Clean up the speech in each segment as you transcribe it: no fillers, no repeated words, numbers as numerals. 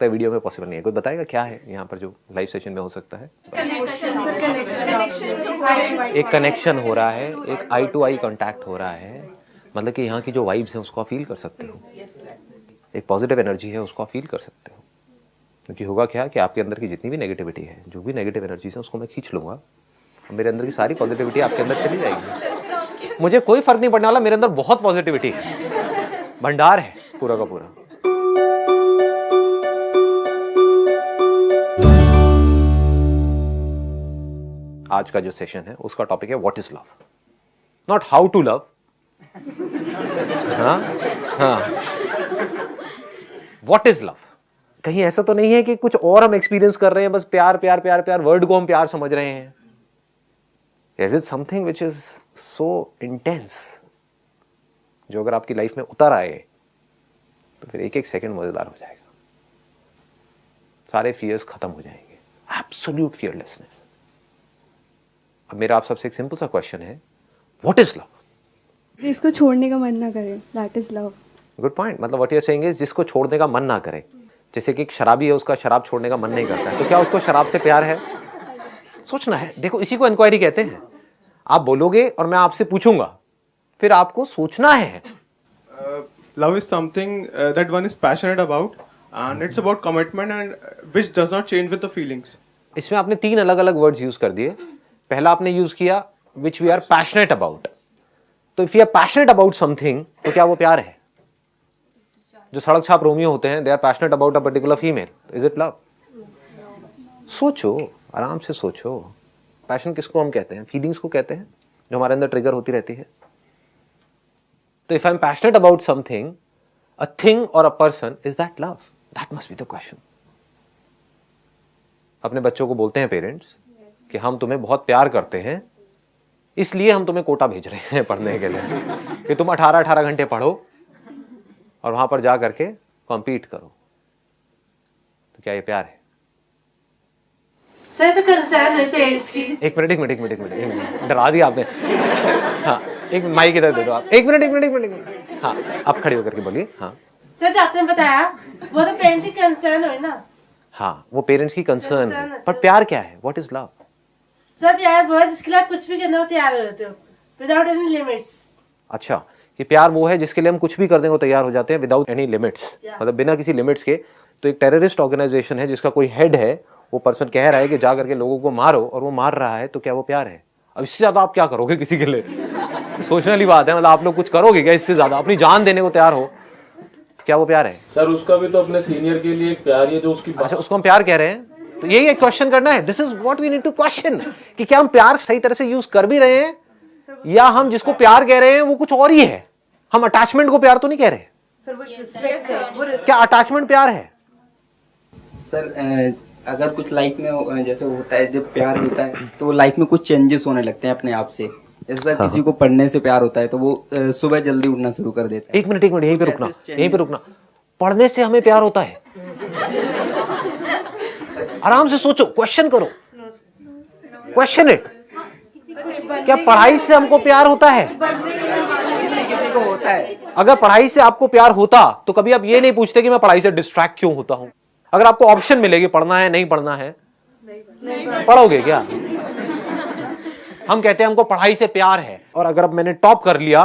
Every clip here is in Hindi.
वीडियो में पॉसिबल नहीं है। कोई बताएगा क्या है यहाँ पर जो लाइव सेशन में हो सकता है? एक कनेक्शन हो रहा है, एक आई टू आई कांटेक्ट हो रहा है, मतलब कि यहाँ की जो वाइब्स हैं उसको आप फील कर सकते हो, एक पॉजिटिव एनर्जी है उसको आप फील कर सकते हो। क्योंकि होगा क्या कि आपके अंदर की जितनी भी नेगेटिविटी है, जो भी नेगेटिव एनर्जीज है उसको मैं खींच लूँगा और मेरे अंदर की सारी पॉजिटिविटी आपके अंदर चली जाएगी। मुझे कोई फर्क नहीं पड़ने वाला, मेरे अंदर बहुत पॉजिटिविटी है, भंडार है पूरा का पूरा। आज का जो सेशन है उसका टॉपिक है what is love, not how to love. What is love. कहीं ऐसा तो नहीं है कि कुछ और हम एक्सपीरियंस कर रहे हैं, बस प्यार प्यार प्यार प्यार, वर्ड को हम प्यार समझ रहे हैं। Is it something which is so intense, जो अगर आपकी लाइफ में उतर आए तो फिर एक एक सेकंड मजेदार हो जाएगा, सारे फियर्स खत्म हो जाएंगे, एब्सोल्यूट फियरलेसनेस। अब मेरा आप सबसे एक सिंपल सा क्वेश्चन है, व्हाट इज लव? जिसको छोड़ने का मन ना करे, that is love. Good point. मतलब what you are saying is जिसको छोड़ने का मन ना करे। जैसे कि एक शराबी है, उसका शराब छोड़ने का मन नहीं करता है, तो क्या उसको शराब से प्यार है? सोचना है। देखो, इसी को इंक्वायरी कहते हैं। आप बोलोगे और मैं आपसे पूछूंगा, फिर आपको सोचना है। Love is something that one is passionate about, and it's about commitment and which does not change with the feelings. इसमें आपने 3 अलग अलग वर्ड्स यूज कर दिए। पहला आपने यूज किया which we are passionate about. तो if you are passionate about something, तो क्या वो प्यार है? जो सड़क छाप रोमियो होते हैं, they are passionate about a particular female, is it love? सोचो, आराम से सोचो। पैशन किसको हम कहते हैं? फीलिंग्स को कहते हैं, जो हमारे अंदर ट्रिगर होती रहती है। तो if I am passionate about something, a thing और a person, is that love? That must be the question. अपने बच्चों को बोलते हैं पेरेंट्स कि हम तुम्हें बहुत प्यार करते हैं, इसलिए हम तुम्हें कोटा भेज रहे हैं पढ़ने के लिए कि तुम 18-18 घंटे पढ़ो और वहां पर जा करके कॉम्पीट करो। तो क्या ये प्यार है? सर, तो कंसर्न है पेरेंट्स की। एक मिनट, डरा दिया आपने। हाँ, एक माइक इधर दे दो आप। एक मिनट। हाँ, आप खड़े होकर के बोलिए। हाँ सर, आपने बताया वो तो पेरेंट्स की कंसर्न हो ना। हाँ, वो पेरेंट्स की कंसर्न है, पर प्यार क्या है? What is love? सब यार वो है जिसके लिए आप कुछ भी करने को तैयार हो जाते हो, विदाउट एनी लिमिट्स। अच्छा, ये प्यार वो है जिसके लिए हम कुछ भी करने को तैयार हो जाते हैं विदाउट एनी लिमिट्स, मतलब बिना किसी लिमिट्स के। तो एक टेररिस्ट ऑर्गेनाइजेशन है जिसका कोई हेड है, वो पर्सन कह रहा है कि जा करके लोगों को मारो, और वो मार रहा है, तो क्या वो प्यार है? अब इससे ज्यादा आप क्या करोगे किसी के लिए? सोचने वाली बात है। मतलब आप लोग कुछ करोगे क्या इससे ज्यादा? अपनी जान देने को तैयार हो, क्या वो प्यार है? सर, उसका भी तो अपने सीनियर के लिए एक प्यार है जो उसकी। अच्छा, उसको हम प्यार कह रहे हैं, तो यही एक क्वेश्चन करना है। This is what we need to question, कि क्या हम प्यार सही तरह से यूज कर भी रहे हैं, या हम जिसको प्यार कह रहे हैं वो कुछ और ही है। हम अटैचमेंट को प्यार तो नहीं कह रहे। क्या अटैचमेंट प्यार है? सर, अगर कुछ लाइफ में जैसे होता है, जब प्यार होता है तो लाइफ में कुछ चेंजेस होने लगते हैं अपने आप से। जैसे सर, किसी को पढ़ने से प्यार होता है तो वो सुबह जल्दी उठना शुरू कर देता है। एक मिनट, यहीं पे रुकना। पढ़ने से हमें प्यार होता है? आराम से सोचो, क्वेश्चन करो, क्वेश्चन इट। क्या पढ़ाई से हमको प्यार होता है? किसी को होता है। अगर पढ़ाई से आपको प्यार होता तो कभी आप ये नहीं पूछते कि मैं पढ़ाई से डिस्ट्रैक्ट क्यों होता हूं। अगर आपको ऑप्शन मिलेगी पढ़ना है नहीं पढ़ना है, पढ़ोगे क्या? हम कहते हैं हमको पढ़ाई से प्यार है, और अगर अब मैंने टॉप कर लिया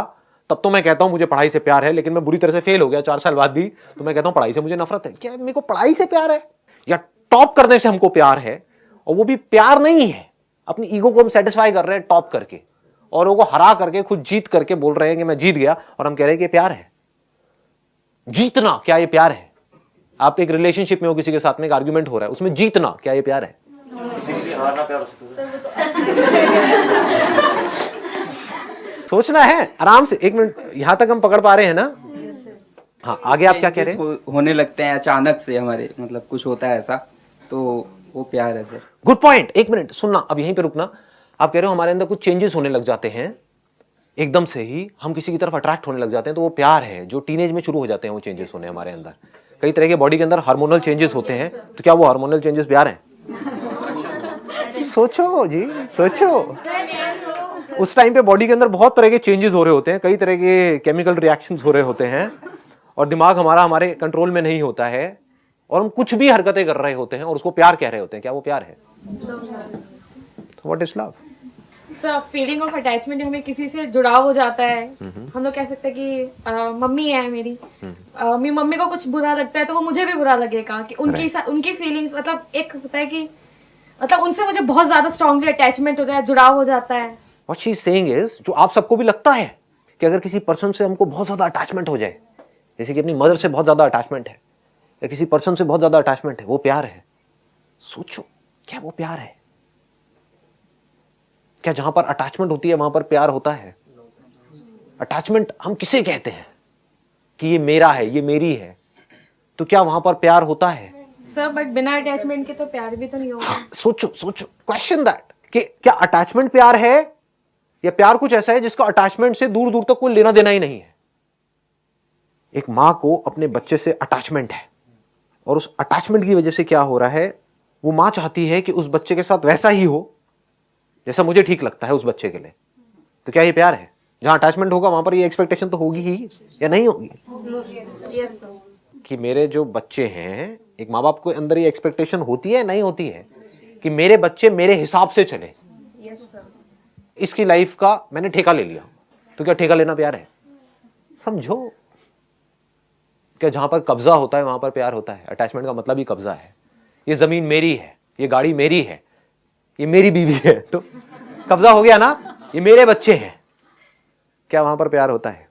तब तो मैं कहता हूं मुझे पढ़ाई से प्यार है, लेकिन मैं बुरी तरह से फेल हो गया 4 साल बाद भी, तो मैं कहता हूं पढ़ाई से मुझे नफरत है। क्या मेरे को पढ़ाई से प्यार है? या टॉप करने से हमको प्यार है, और वो भी प्यार नहीं है, अपनी ईगो को हम सेटिस्फाई कर रहे हैं टॉप करके, और वो हरा करके खुद जीत करके बोल रहे हैं कि मैं जीत गया, और हम कह रहे हैं कि प्यार है। जीतना, क्या ये प्यार है? आप एक रिलेशनशिप में हो, किसी के साथ में एक आर्गुमेंट हो रहा है, उसमें जीतना, क्या ये प्यार है? सोचना है आराम से। 1 मिनट, यहां तक हम पकड़ पा रहे हैं ना? हाँ, आगे आप क्या कह रहे हैं? होने लगते हैं अचानक से हमारे, मतलब कुछ होता है ऐसा, तो वो प्यार है सर। Good point. 1 मिनट सुनना, अब यहीं पे रुकना। आप कह रहे हो हमारे अंदर कुछ चेंजेस होने लग जाते हैं, एकदम से ही हम किसी की तरफ अट्रैक्ट होने लग जाते हैं, तो वो प्यार है। जो टीनेज में शुरू हो जाते हैं वो चेंजेस होने हमारे अंदर, कई तरह के बॉडी के अंदर हार्मोनल चेंजेस होते हैं, तो क्या वो हार्मोनल चेंजेस प्यार हैं? सोचो जी, सोचो। उस टाइम पे बॉडी के अंदर बहुत तरह के चेंजेस हो रहे होते हैं, कई तरह के केमिकल रिएक्शंस हो रहे होते हैं, और दिमाग हमारे कंट्रोल में नहीं होता है। और हम कुछ भी हरकतें कर रहे होते हैं और उसको प्यार कह रहे होते हैं, क्या वो प्यार है? What is love? Feeling of attachment, हमें किसी से जुड़ाव हो जाता है। हम लोग कह सकते हैं कि मम्मी है मेरी, मेरी मम्मी को कुछ बुरा लगता है तो वो मुझे भी बुरा लगेगा कि उनकी फीलिंग्स, मतलब एक होता है कि मतलब उनसे मुझे बहुत ज्यादा स्ट्रांगली अटैचमेंट होता है, जुड़ाव हो जाता है। What she is saying is, जो आप सबको भी लगता है कि अगर किसी पर्सन से हमको बहुत ज्यादा अटैचमेंट हो जाए, जैसे कि अपनी मदर से बहुत ज्यादा अटैचमेंट है या किसी पर्सन से बहुत ज्यादा अटैचमेंट है, वो प्यार है। सोचो, क्या वो प्यार है? क्या जहां पर अटैचमेंट होती है वहां पर प्यार होता है? अटैचमेंट हम किसे कहते हैं कि ये मेरा है, ये मेरी है, तो क्या वहां पर प्यार होता है? सर बट बिना अटैचमेंट के तो प्यार भी तो नहीं होगा। सोचो सोचो, क्वेश्चन दैट कि क्या अटैचमेंट प्यार है या प्यार कुछ ऐसा है जिसका अटैचमेंट से दूर दूर तक कोई लेना देना ही नहीं है? एक मां को अपने बच्चे से अटैचमेंट है और उस अटैचमेंट की वजह से क्या हो रहा है, वो मां चाहती है कि उस बच्चे के साथ वैसा ही हो जैसा मुझे ठीक लगता है उस बच्चे के लिए। तो क्या ये प्यार है? जहां अटैचमेंट होगा वहां पर ये एक्सपेक्टेशन तो होगी ही या नहीं होगी? कि मेरे जो बच्चे हैं, एक माँ बाप के अंदर ये एक्सपेक्टेशन होती है नहीं होती है कि मेरे बच्चे मेरे हिसाब से चले। इसकी लाइफ का मैंने ठेका ले लिया, तो क्या ठेका लेना प्यार है? समझो, क्या जहां पर कब्जा होता है वहां पर प्यार होता है? अटैचमेंट का मतलब ही कब्जा है। ये जमीन मेरी है, ये गाड़ी मेरी है, ये मेरी बीवी है, तो कब्जा हो गया ना, ये मेरे बच्चे हैं। क्या वहां पर प्यार होता है?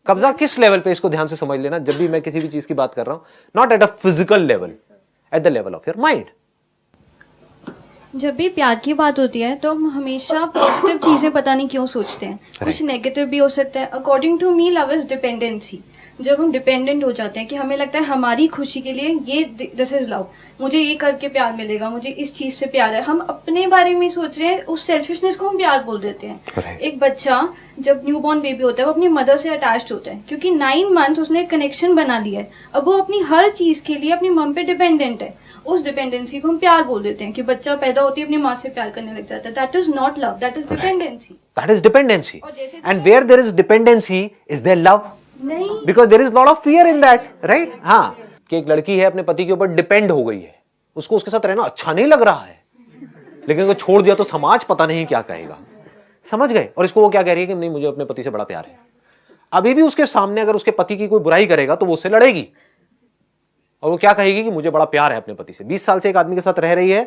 कब्जा किस लेवल पे, इसको ध्यान से समझ लेना जब भी मैं किसी भी चीज की बात कर रहा हूं, not at a physical level, at the level of your mind. जब भी प्यार की बात होती है तो हम हमेशा पॉजिटिव चीजें पता नहीं क्यों सोचते हैं, कुछ नेगेटिव भी हो सकता है। According to me love is dependency. जब हम डिपेंडेंट हो जाते हैं कि हमें लगता है हमारी खुशी के लिए ये दिस इज लव, मुझे ये करके प्यार मिलेगा, मुझे इस चीज से प्यार है, हम अपने बारे में सोच रहे हैं, उस सेल्फिशनेस को हम प्यार बोल देते हैं। एक बच्चा जब न्यूबॉर्न बेबी होता है वो अपनी मदर से अटैच्ड होता है क्योंकि 9 मंथ्स उसने कनेक्शन बना लिया है। अब वो अपनी हर चीज के लिए अपनी मम पे डिपेंडेंट है। उस डिपेंडेंसी को हम प्यार बोल देते हैं कि बच्चा पैदा होती है अपनी माँ से प्यार करने लग जाता है। That is not love, that is dependency. That is dependency. And where there is dependency is there love? नहीं, because there is lot of fear in that, right? हाँ, कि एक लड़की है अपने पति के ऊपर डिपेंड हो गई है, उसको उसके साथ रहना अच्छा नहीं लग रहा है, लेकिन अगर छोड़ दिया तो समाज पता नहीं क्या कहेगा। समझ गए? और इसको वो क्या कह रही है कि नहीं, मुझे अपने पति से बड़ा प्यार है। अभी भी उसके सामने अगर उसके पति की कोई बुराई करेगा तो वो उससे लड़ेगी और वो क्या कहेगी कि मुझे बड़ा प्यार है अपने पति से। 20 साल से एक आदमी के साथ रह रही है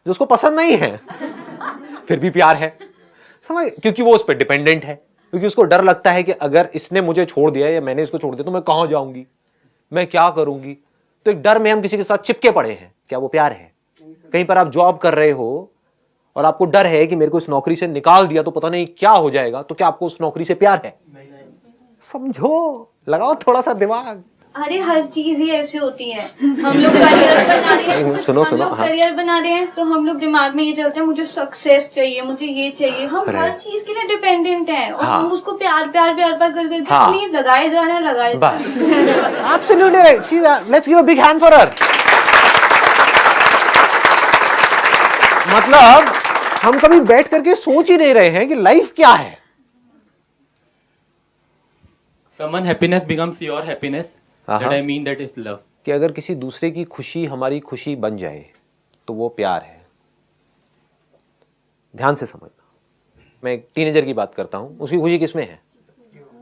जो उसको पसंद नहीं है, फिर भी प्यार है। समझ? क्योंकि वो उस पर डिपेंडेंट है, क्योंकि उसको डर लगता है कि अगर इसने मुझे छोड़ दिया या मैंने इसको छोड़ दिया तो मैं कहां जाऊंगी, मैं क्या करूंगी। तो एक डर में हम किसी के साथ चिपके पड़े हैं। क्या वो प्यार है? कहीं पर आप जॉब कर रहे हो और आपको डर है कि मेरे को इस नौकरी से निकाल दिया तो पता नहीं क्या हो जाएगा, तो क्या आपको उस नौकरी से प्यार है? समझो, लगाओ थोड़ा सा दिमाग। अरे हर चीज ही ऐसी होती है। हम लोग करियर बना रहे हैं, सुनो, हम लोग करियर बना रहे हैं तो हम लोग दिमाग में ये चलते हैं मुझे सक्सेस चाहिए, मुझे ये चाहिए। हम हर चीज के लिए डिपेंडेंट हैं और हम उसको प्यार प्यार प्यार प्यार कर करके अपनी लगाए जा रहे हैं, लगाए बस। Absolutely right. Let's give a big hand for her. मतलब हम कभी बैठ करके सोच ही नहीं रहे हैं कि लाइफ क्या है। Someone happiness becomes your happiness. That I mean that is love. कि अगर किसी दूसरे की खुशी हमारी खुशी बन जाए तो वो प्यार है। ध्यान से समझना। मैं एक टीनेजर की बात करता हूं, उसकी खुशी किसमें है?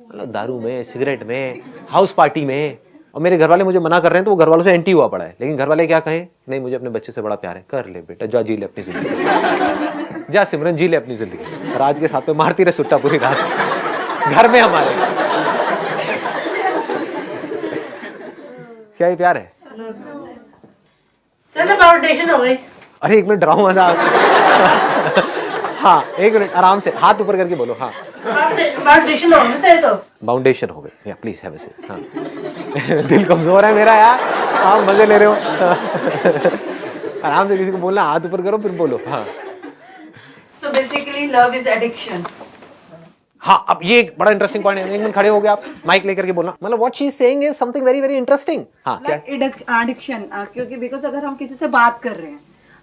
मतलब दारू में, सिगरेट में, हाउस पार्टी में। और मेरे घर वाले मुझे मना कर रहे हैं तो वो घर वालों से एंटी हुआ पड़ा है, लेकिन घर वाले क्या कहें? नहीं, मुझे अपने बच्चे से बड़ा प्यार है। कर ले बेटा, जा जी ले अपनी जिंदगी, जा सिमरन जी ले अपनी जिंदगी। राज के साथ में मारती रहे सुट्टा पूरी रात घर में हमारे। क्या ये प्यार है? सर बाउंडेशन हो गई। अरे एक मिनट, डराऊं मत। हाँ, एक मिनट, आराम से हाथ ऊपर करके बोलो। हाँ, बाउंडेशन हो गई सही तो। बाउंडेशन हो गई। या प्लीज हैव अ सीट। हाँ दिल कमजोर है मेरा यार, आप मजे ले रहे हो। आराम से किसी को बोलना, हाथ ऊपर करो फिर बोलो। हाँ, So basically love is addiction. हाँ, अब ये एक बड़ा इंटरेस्टिंग पॉइंट है। एक मिनट खड़े हो गए आप, माइक लेकर के बोलना। मतलब what she is saying is something very very interesting. हाँ, क्या एडिक्शन, क्योंकि बिकॉज अगर हम किसी से बात कर रहे हैं,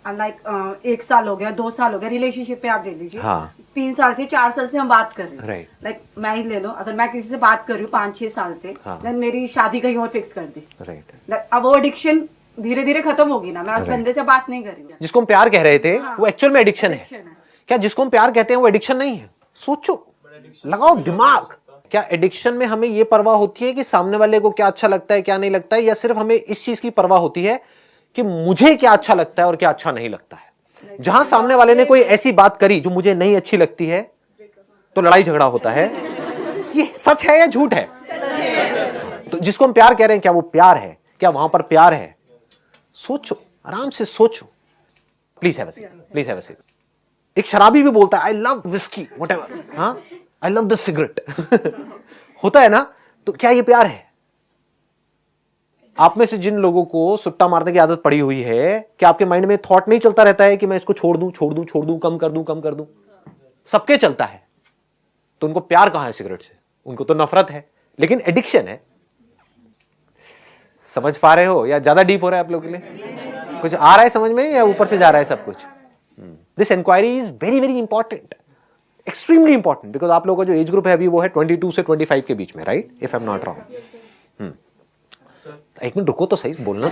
लाइक 1 साल हो गया, 2 साल हो गया रिलेशनशिप पे, आप ले लीजिए। हाँ। 3 साल से 4 साल से हम बात कर रहे हैं। राइट। लाइक मैं ही ले लो, अगर मैं किसी से बात कर रही हूँ 5-6 साल से, हाँ। देन मेरी शादी कहीं और फिक्स कर दी। राइट। अब वो एडिक्शन धीरे धीरे खत्म होगी ना, मैं उस बंदे से बात नहीं करूंगी। जिसको हम प्यार कह रहे थे वो एक्चुअल में एडिक्शन है। Addiction है। क्या जिसको हम प्यार कहते हैं वो एडिक्शन नहीं है? सोचो, लगाओ दिमाग। क्या एडिक्शन में हमें ये परवाह होती है कि सामने वाले को क्या अच्छा लगता है क्या नहीं लगता है, या सिर्फ हमें इस चीज की परवाह होती है कि मुझे क्या अच्छा लगता है और क्या अच्छा नहीं लगता है? जहां सामने वाले ने कोई ऐसी बात करी जो मुझे नहीं अच्छी लगती है तो लड़ाई झगड़ा होता है। ये सच है या झूठ है? तो जिसको हम प्यार कह रहे हैं क्या वो प्यार है? क्या वहां पर प्यार है? सोचो, आराम से सोचो। Please have a seat, please have a seat. एक शराबी भी बोलता है आई लव विस्की व्हाटएवर, हाँ, आई लव द सिगरेट। होता है ना? तो क्या ये प्यार है? आप में से जिन लोगों को सुट्टा मारने की आदत पड़ी हुई है, क्या आपके माइंड में थॉट नहीं चलता रहता है कि मैं इसको छोड़ दूं, छोड़ दूं, छोड़ दूं, कम कर दूं, कम कर दूं? सबके चलता है। तो उनको प्यार कहां है सिगरेट से? उनको तो नफरत है, लेकिन एडिक्शन है। समझ पा रहे हो या ज्यादा डीप हो रहा है आप लोगों के लिए? कुछ आ रहा है समझ में या ऊपर से जा रहा है सब कुछ? This inquiry is very very important, extremely important, because आप लोगों का जो एज ग्रुप है अभी वो है 22 से 25 के बीच में, right? If I am not wrong. एक मिनट रुको तो सही, बोलना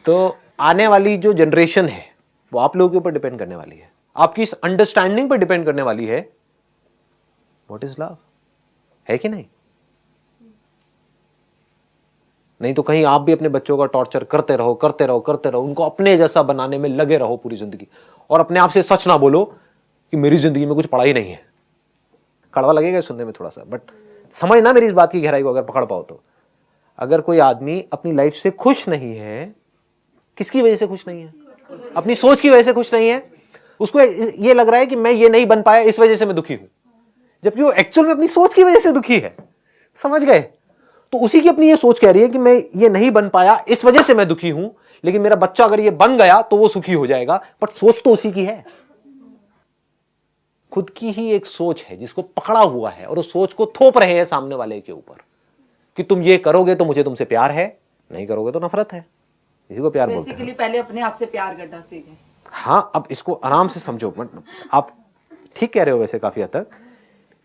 तो आने वाली जो जनरेशन है वो आप लोगों के ऊपर डिपेंड करने वाली है, आपकी इस अंडरस्टैंडिंग पर डिपेंड करने वाली है। व्हाट इज लव, है कि नहीं? नहीं तो कहीं आप भी अपने बच्चों का टॉर्चर करते रहो, करते रहो, करते रहो, उनको अपने जैसा बनाने में लगे रहो पूरी जिंदगी, और अपने आप से सच ना बोलो कि मेरी जिंदगी में कुछ पढ़ाई नहीं है। कड़वा लगेगा सुनने में थोड़ा सा, बट समझना मेरी इस बात की गहराई को अगर पकड़ पाओ तो। अगर कोई आदमी अपनी लाइफ से खुश नहीं है, किसकी वजह से खुश नहीं है? अपनी सोच की वजह से खुश नहीं है। उसको ये लग रहा है कि मैं ये नहीं बन पाया इस वजह से मैं दुखी हूं, जबकि वो एक्चुअल में अपनी सोच की वजह से दुखी है। समझ गए? तो उसी की अपनी ये सोच कह रही है कि मैं ये नहीं बन पाया इस वजह से मैं दुखी हूं, लेकिन मेरा बच्चा अगर ये बन गया तो वो सुखी हो जाएगा। बट सोच तो उसी की है, खुद की ही एक सोच है जिसको पकड़ा हुआ है, और उस सोच को थोप रहे हैं सामने वाले के ऊपर कि तुम ये करोगे तो मुझे तुमसे प्यार है, नहीं करोगे तो नफरत है। इसी को प्यार बोलते हैं। बेसिकली पहले अपने आप से प्यार करना सीखें। हाँ, अब इसको आराम से समझो। आप ठीक कह रहे हो वैसे काफी हद तक।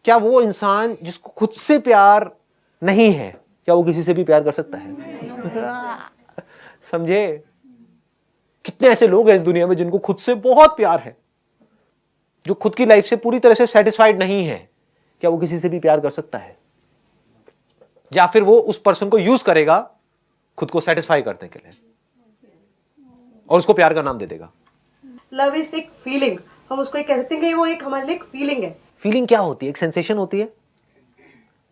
क्या वो इंसान जिसको खुद से प्यार नहीं है, क्या वो किसी से भी प्यार कर सकता है? समझे? कितने ऐसे लोग हैं इस दुनिया में जिनको खुद से बहुत प्यार है, जो खुद की लाइफ से पूरी तरह से सेटिस्फाइड नहीं है। क्या वो किसी से भी प्यार कर सकता है? या फिर वो उस पर्सन को यूज करेगा खुद को सेटिस्फाई करने के लिए, और उसको प्यार का नाम दे देगा। लव इज एक फीलिंग, हम उसको कह सकते हैं कि वो एक हमारे लिए एक फीलिंग है। फीलिंग क्या होती है? एक सेंसेशन होती है।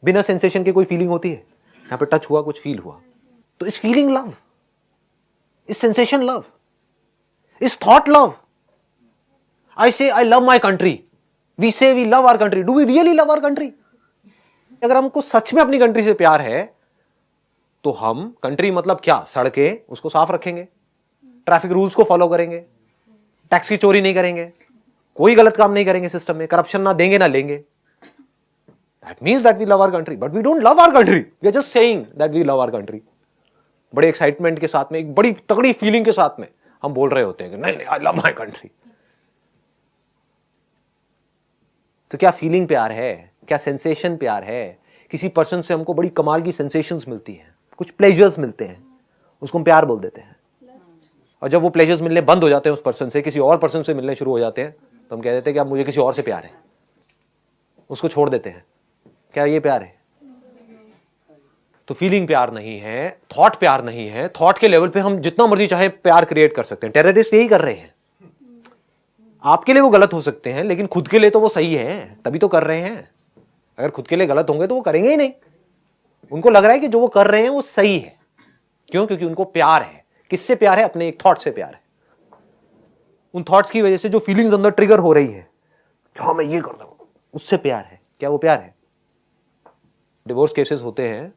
बिना सेंसेशन के कोई फीलिंग होती है? यहां पे टच हुआ, कुछ फील हुआ, तो is feeling love, is sensation love, is thought love. I say I love my country, we say we love our country. Do we really love our country? अगर हमको सच में अपनी कंट्री से प्यार है तो हम, कंट्री मतलब क्या, सड़कें, उसको साफ रखेंगे, ट्रैफिक रूल्स को फॉलो करेंगे, टैक्स की चोरी नहीं करेंगे, कोई गलत काम नहीं करेंगे सिस्टम में, करप्शन ना देंगे ना लेंगे। That means that we love our country, but we don't love our country. We are just saying that we love our country. बड़े एक्साइटमेंट के साथ में, एक बड़ी तगड़ी फीलिंग के साथ में हम बोल रहे होते हैं कि नहीं नहीं, I love my country. तो क्या फीलिंग प्यार है? क्या सेंसेशन प्यार है? किसी पर्सन से हमको बड़ी कमाल की सेंसेशंस मिलती हैं, कुछ प्लेजर्स मिलते हैं, उसको हम प्यार बोल देते हैं। और जब वो प्लेजर्स मिलने बंद हो जाते हैं उस पर्सन से, किसी और पर्सन से मिलने शुरू हो जाते हैं, तो हम कह देते हैं कि अब मुझे किसी और से प्यार है, उसको छोड़ देते हैं। क्या ये प्यार है? तो फीलिंग प्यार नहीं है, थॉट प्यार नहीं है। थॉट के लेवल पे हम जितना मर्जी चाहे प्यार क्रिएट कर सकते हैं। टेररिस्ट यही कर रहे हैं। आपके लिए वो गलत हो सकते हैं, लेकिन खुद के लिए तो वो सही है, तभी तो कर रहे हैं। अगर खुद के लिए गलत होंगे तो वो करेंगे ही नहीं। उनको लग रहा है कि जो वो कर रहे हैं वो सही है। क्यों? क्योंकि उनको प्यार है। किससे प्यार है? अपने एक थॉट से प्यार है। उन थॉट्स की वजह से जो फीलिंग्स अंदर ट्रिगर हो रही है, हाँ मैं ये कर रहा हूं, उससे प्यार है। क्या वो प्यार है? डिवोर्स केसेस होते हैं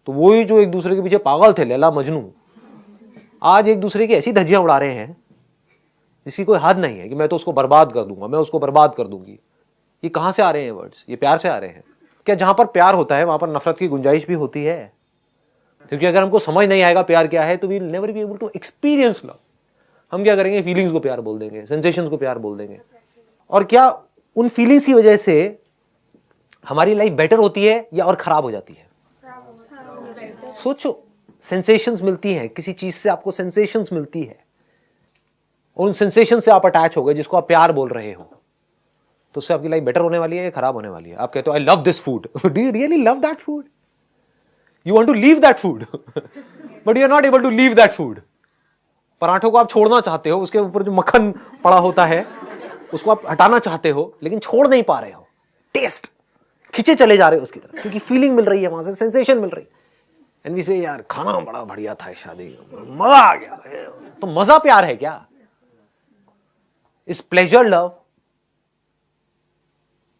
तो वही जो एक दूसरे के पीछे पागल थे, लैला मजनू, आज एक दूसरे की ऐसी धज्जियां उड़ा रहे हैं जिसकी कोई हद नहीं है कि मैं तो उसको बर्बाद कर दूंगा, मैं उसको बर्बाद कर दूंगी। ये कहां से आ रहे हैं वर्ड्स? ये प्यार से आ रहे हैं। क्या जहां पर प्यार होता है वहां पर नफरत की गुंजाइश भी होती है? क्योंकि अगर हमको समझ नहीं आएगा प्यार क्या है तो we will never be able to experience love. हम क्या करेंगे, फीलिंग्स को प्यार बोल देंगे, सेंसेशंस को प्यार बोल देंगे। और क्या उन फीलिंग्स की वजह से हमारी लाइफ बेटर होती है या और खराब हो जाती है? सोचो, सेंसेशंस मिलती हैं, किसी चीज से आपको सेंसेशंस मिलती है और उन सेंसेशन से आप अटैच हो गए जिसको आप प्यार बोल रहे हो, तो उससे आपकी लाइफ बेटर होने वाली है या खराब होने वाली है? आप कहते हो I love this food, do you really love that food? You want to leave that food but you are not able to leave that food. पराठों को आप छोड़ना चाहते हो, उसके ऊपर जो मक्खन पड़ा होता है उसको आप हटाना चाहते हो, लेकिन छोड़ नहीं पा रहे हो। टेस्ट खींचे चले जा रहे हो उसकी तरफ, क्योंकि फीलिंग मिल रही है, वहां से सेंसेशन मिल रही है। एंड वी से यार खाना बड़ा बढ़िया था इस शादी, मजा आ गया। तो मजा प्यार है क्या? Is pleasure love?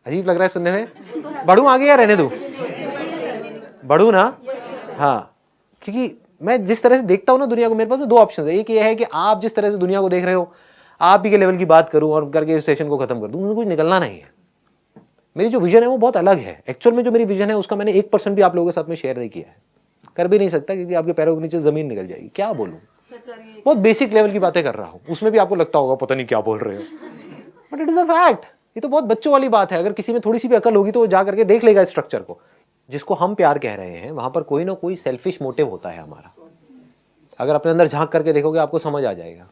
अजीब लग रहा है सुनने में। बढ़ू आगे या रहने दो? बढ़ू ना? हाँ, क्योंकि मैं जिस तरह से देखता हूं ना दुनिया को, मेरे पास दो ऑप्शन है। एक ये है कि आप जिस तरह से दुनिया को देख रहे हो आप ही के लेवल की बात करूं और करके इस सेशन को खत्म कर दूं, मुझे कुछ निकलना नहीं है। मेरी जो विजन है वो बहुत अलग है। एक्चुअल में जो मेरी विजन है उसका मैंने 1% भी आप लोगों के साथ में शेयर नहीं किया है, कर भी नहीं सकता, क्योंकि आपके पैरों के नीचे जमीन निकल जाएगी। क्या बोलूं, बहुत बेसिक लेवल की बातें कर रहा हूं, उसमें भी आपको लगता होगा पता नहीं क्या बोल रहे हो, but it is a fact. ये तो बहुत बच्चों वाली बात है। अगर किसी में थोड़ी सी भी अकल होगी तो वो जा करके देख लेगा स्ट्रक्चर को। जिसको हम प्यार कह रहे हैं वहां पर कोई ना कोई सेल्फिश मोटिव होता है हमारा। अगर अपने अंदर झांक करके देखोगे आपको समझ आ जाएगा,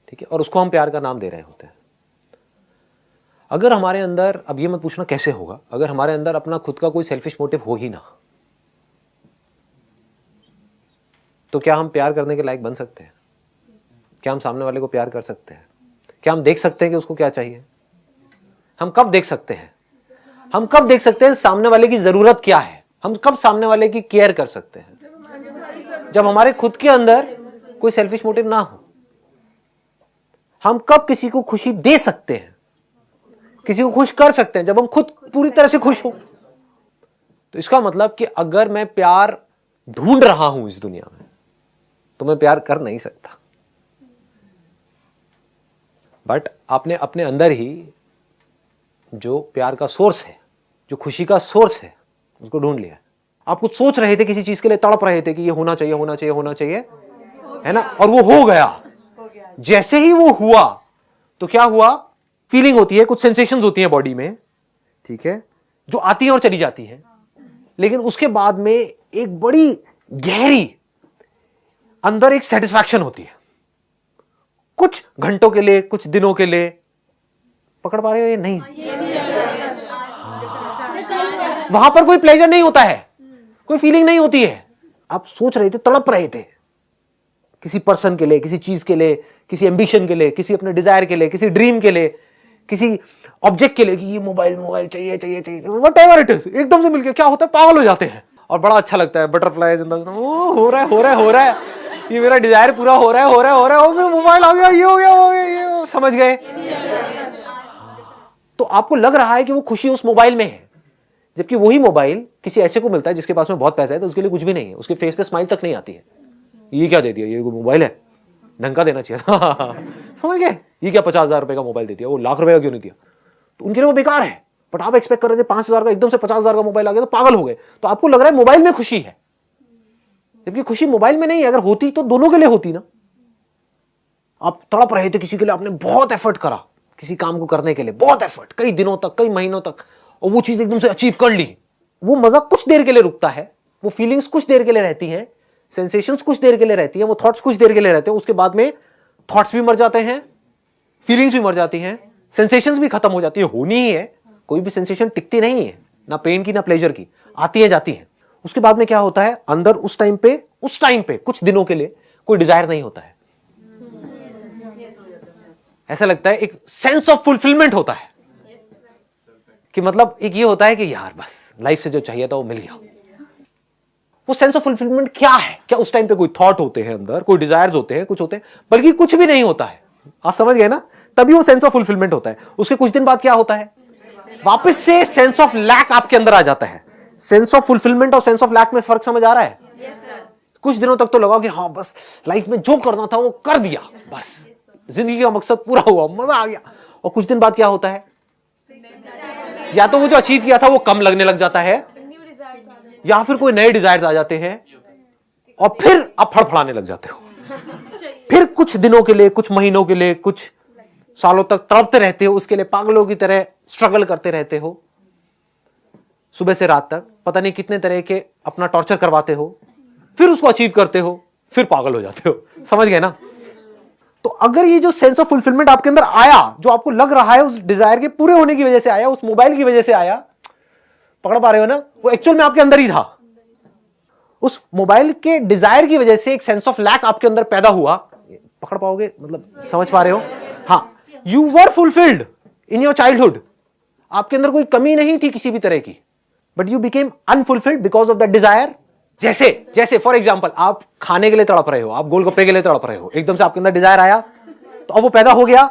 ठीक है? और उसको हम प्यार का नाम दे रहे होते हैं। अगर हमारे अंदर, अब ये मत पूछना कैसे होगा, अगर हमारे अंदर अपना खुद का कोई सेल्फिश मोटिव हो ही ना, तो क्या हम प्यार करने के लायक बन सकते हैं? क्या हम सामने वाले को प्यार कर सकते हैं? क्या हम देख सकते हैं कि उसको क्या चाहिए? हम कब देख सकते हैं? हम कब देख सकते हैं सामने वाले की जरूरत क्या है? हम कब सामने वाले की केयर कर सकते हैं? जब हमारे खुद के अंदर कोई सेल्फिश मोटिव ना हो। हम कब किसी को खुशी दे सकते हैं, किसी को खुश कर सकते हैं? जब हम खुद पूरी तरह से खुश हो। तो इसका मतलब कि अगर मैं प्यार ढूंढ रहा हूं इस दुनिया में तो मैं प्यार कर नहीं सकता। बट आपने अपने अंदर ही जो प्यार का सोर्स है, जो खुशी का सोर्स है, उसको ढूंढ लिया। आप कुछ सोच रहे थे, किसी चीज के लिए तड़प रहे थे कि ये होना चाहिए, होना चाहिए, होना चाहिए, है ना? और वो हो गया। जैसे ही वो हुआ तो क्या हुआ? फीलिंग होती है, कुछ सेंसेशंस होती हैं बॉडी में, ठीक है, जो आती हैं और चली जाती हैं। लेकिन उसके बाद में एक बड़ी गहरी अंदर एक सेटिस्फैक्शन होती है, कुछ घंटों के लिए, कुछ दिनों के लिए। पकड़ पा रहे हो ये? नहीं। वहां पर कोई प्लेजर नहीं होता है, कोई फीलिंग नहीं होती है। आप सोच रहे थे, तड़प रहे थे किसी पर्सन के लिए, किसी चीज के लिए, किसी एम्बिशन के लिए, किसी अपने डिजायर के लिए, किसी ड्रीम के लिए, किसी ऑब्जेक्ट के लिए कि ये मोबाइल मोबाइल चाहिए चाहिए चाहिए, व्हाटएवर इट इज। एकदम से मिलके क्या होता है, पागल हो जाते हैं और बड़ा अच्छा लगता है। बटरफ्लाइज इन द, हो रहा है, हो रहा है, हो रहा है, ये मेरा डिजायर पूरा हो रहा है, हो रहा है, हो रहा है, मोबाइल आ गया, ये हो गया, वो हो गया, ये समझ गए? तो आपको लग रहा है कि वो खुशी उस मोबाइल में है, जबकि वही मोबाइल किसी ऐसे को मिलता है जिसके पास में बहुत पैसा है तो उसके लिए कुछ भी नहीं है, उसके फेस पे स्माइल तक नहीं आती है। ये क्या दे दिया, ये मोबाइल है, ढंग का देना चाहिए था। समझ गए? ये क्या 50,000 रुपए का मोबाइल दे दिया, वो लाख रुपए का क्यों नहीं दिया? तो उनके लिए वो बेकार है। बट आप एक्सपेक्ट कर रहे थे 5,000 का, एकदम से 50,000 का मोबाइल आ गया तो पागल हो गए। तो आपको लग रहा है मोबाइल में खुशी है, जबकि खुशी मोबाइल में नहीं है। अगर होती तो दोनों के लिए होती ना। आप तड़प रहे थे किसी के लिए, आपने बहुत एफर्ट करा किसी काम को करने के लिए, बहुत एफर्ट, कई दिनों तक, कई महीनों तक, और वो चीज एकदम से अचीव कर ली। वो मजा कुछ देर के लिए रुकता है, वो फीलिंग्स कुछ देर के लिए रहती हैं, सेंसेशंस कुछ देर के लिए रहती हैं, वो थॉट्स कुछ देर के लिए रहते हैं। उसके बाद में थॉट्स भी मर जाते हैं, फीलिंग्स भी मर जाती हैं, सेंसेशंस भी खत्म हो जाती है। होनी ही है, कोई भी सेंसेशन टिकती नहीं है, ना पेन की ना प्लेजर की, आती है जाती है। उसके बाद में क्या होता है, अंदर उस टाइम पे कुछ दिनों के लिए कोई डिजायर नहीं होता है। ऐसा लगता है एक सेंस ऑफ फुलफिलमेंट होता है, कि मतलब एक ये होता है कि यार बस लाइफ से जो चाहिए था वो मिल गया। वो सेंस ऑफ फुलफिलमेंट क्या है? क्या उस टाइम पे कोई थॉट होते हैं अंदर, कोई डिजायर्स होते हैं, कुछ होते हैं, बल्कि कुछ भी नहीं होता है। आप समझ गए ना? तभी वो सेंस ऑफ फुलफिलमेंट होता है। उसके कुछ दिन बाद क्या होता है, वापस से सेंस ऑफ लैक आपके अंदर आ जाता है। सेंस ऑफ फुलफिलमेंट और सेंस ऑफ लैक में फर्क समझ आ रहा है? कुछ दिनों तक तो लगा कि हाँ बस लाइफ में जो करना था वो कर दिया, बस जिंदगी का मकसद पूरा हुआ, मजा आ गया। और कुछ दिन बाद क्या होता है, या तो वो जो अचीव किया था वो कम लगने लग जाता है, या फिर कोई नए डिजायर्स आ जाते हैं, और फिर आप फड़फड़ाने लग जाते हो, फिर कुछ दिनों के लिए, कुछ महीनों के लिए, कुछ सालों तक तड़पते रहते हो, उसके लिए पागलों की तरह स्ट्रगल करते रहते हो, सुबह से रात तक पता नहीं कितने तरह के अपना टॉर्चर करवाते हो, फिर उसको अचीव करते हो, फिर पागल हो जाते हो। समझ गए ना? तो अगर ये जो सेंस ऑफ फुलफिलमेंट आपके अंदर आया, जो आपको लग रहा है उस डिजायर के पूरे होने की वजह से आया, उस मोबाइल की वजह से आया, पकड़ पा रहे हो ना? वो एक्चुअल में आपके अंदर ही था। उस मोबाइल के डिजायर की वजह से एक सेंस ऑफ लैक आपके अंदर पैदा हुआ। पकड़ पाओगे? मतलब समझ पा रहे हो? हाँ, you were fulfilled in your childhood. आपके अंदर कोई कमी नहीं थी किसी भी तरह की, but you became unfulfilled because of that desire. जैसे फॉर एग्जाम्पल, आप खाने के लिए तड़प रहे हो, आप गोलगप्पे के लिए तड़प रहे हो, एकदम से आपके अंदर डिजायर आया, तो अब वो पैदा हो गया,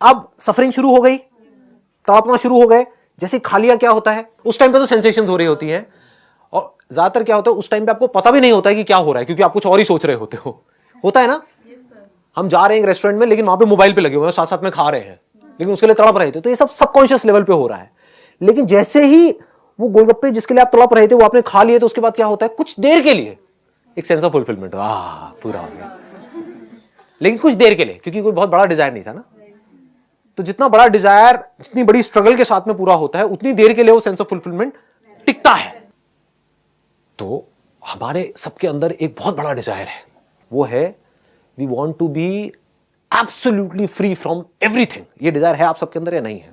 अब सफरिंग शुरू हो गई, तड़पना शुरू हो गए। जैसे खा लिया, क्या होता है उस टाइम पे? तो सेंसेशन हो रही होती है, और ज्यादातर क्या होता है उस टाइम पे आपको पता भी नहीं होता है कि क्या हो रहा है, क्योंकि आप कुछ और ही सोच रहे होते हो। होता है ना? हम जा रहे हैं एक रेस्टोरेंट में, लेकिन वहां पे मोबाइल पे लगे हुए हैं, साथ साथ में खा रहे हैं, लेकिन उसके लिए तड़प रहे थे। तो ये सब सबकॉन्शियस लेवल पे हो रहा है। लेकिन जैसे ही वो गोलगप्पे जिसके लिए आप तड़प रहे थे वो आपने खा लिए, तो उसके बाद क्या होता है? कुछ देर के लिए एक सेंस ऑफ फुलफिलमेंट, पूरा हो गया, लेकिन कुछ देर के लिए, क्योंकि कोई बहुत बड़ा डिजायर नहीं था ना। तो जितना बड़ा डिजायर, जितनी बड़ी स्ट्रगल के साथ में पूरा होता है, उतनी देर के लिए वो सेंस ऑफ फुलफिलमेंट टिकता है। तो हमारे सबके अंदर एक बहुत बड़ा डिजायर है, वो है we want to be absolutely free from everything. ये डिजायर है आप सबके अंदर या नहीं है?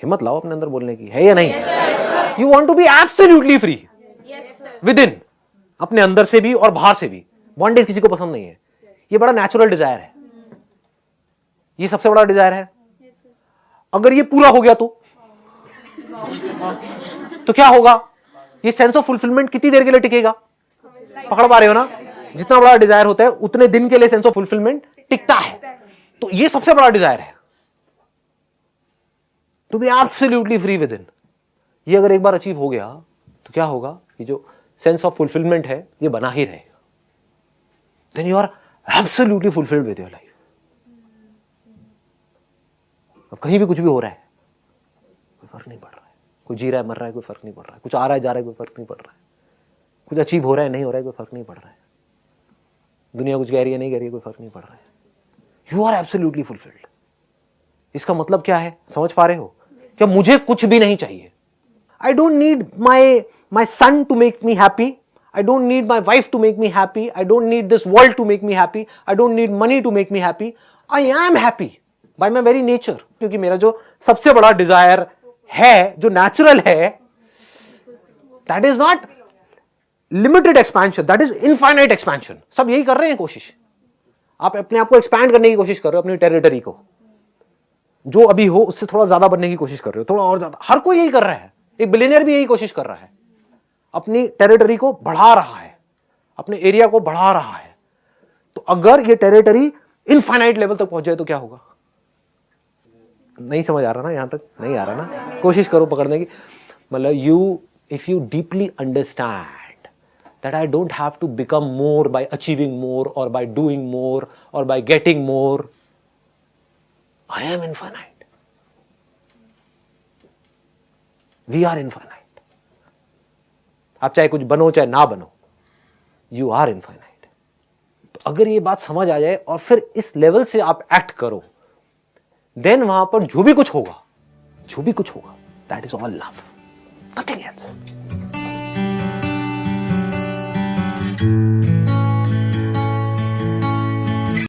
हिम्मत लाओ अपने अंदर बोलने की, है या नहीं? You want to be absolutely free within, अपने अंदर से भी और बाहर से भी। बॉन्डेज किसी को पसंद नहीं है। ये बड़ा नेचुरल डिजायर है, ये सबसे बड़ा डिजायर है। अगर ये पूरा हो गया तो क्या होगा? ये सेंस ऑफ फुलफिलमेंट कितनी देर के लिए टिकेगा? पकड़ पा रहे हो ना? जितना बड़ा डिजायर होता है उतने दिन के लिए सेंस ऑफ फुलफिलमेंट टिकता है। तो ये सबसे बड़ा डिजायर है, to be absolutely free within. ये अगर एक बार अचीव हो गया तो क्या होगा? ये जो सेंस ऑफ फुलफिलमेंट है ये बना ही रहेगा। Then you are absolutely fulfilled with your life. अब कहीं भी कुछ भी हो रहा है, कोई फर्क नहीं पड़ रहा है। कोई जी रहा है, मर रहा है, कोई फर्क नहीं पड़ रहा है। कुछ आ रहा है, जा रहा है, कोई फर्क नहीं पड़ रहा है। कुछ अचीव हो रहा है, नहीं हो रहा है, कोई फर्क नहीं पड़ रहा है। दुनिया कुछ कह रही है, नहीं कह रही है, कोई फर्क नहीं पड़ रहा है। You are absolutely fulfilled. इसका मतलब क्या है? समझ पा रहे हो? क्या मुझे कुछ भी नहीं चाहिए। I don't need my son to make me happy, I don't need my wife to make me happy. I don't need this world to make me happy. I don't need money to make me happy. I am happy by my very nature. क्योंकि मेरा जो सबसे बड़ा डिजायर है, जो नेचुरल है, that is not limited expansion, that is infinite expansion. सब यही कर रहे हैं कोशिश। आप अपने आप को एक्सपैंड करने की कोशिश कर रहे हो, अपनी टेरिटरी को, जो अभी हो उससे थोड़ा ज्यादा बनने की कोशिश कर रहे हो, थोड़ा और ज्यादा। हर कोई यही कर रहा है। एक बिलियनियर भी यही कोशिश कर रहा है, अपनी टेरिटरी को बढ़ा रहा है, अपने एरिया को बढ़ा रहा है। तो अगर ये टेरिटरी इनफाइनाइट लेवल तक पहुंच जाए तो क्या होगा? नहीं समझ आ रहा ना? यहां तक नहीं आ रहा ना? कोशिश करो पकड़ने की। मतलब if you deeply understand that I don't have to become more by achieving more और बाय डूइंग मोर और by getting more, I am infinite, we are infinite. आप चाहे कुछ बनो चाहे ना बनो, यू आर इनफाइनाइट। तो अगर ये बात समझ आ जाए और फिर इस लेवल से आप एक्ट करो, देन वहां पर जो भी कुछ होगा, that is all love, nothing else.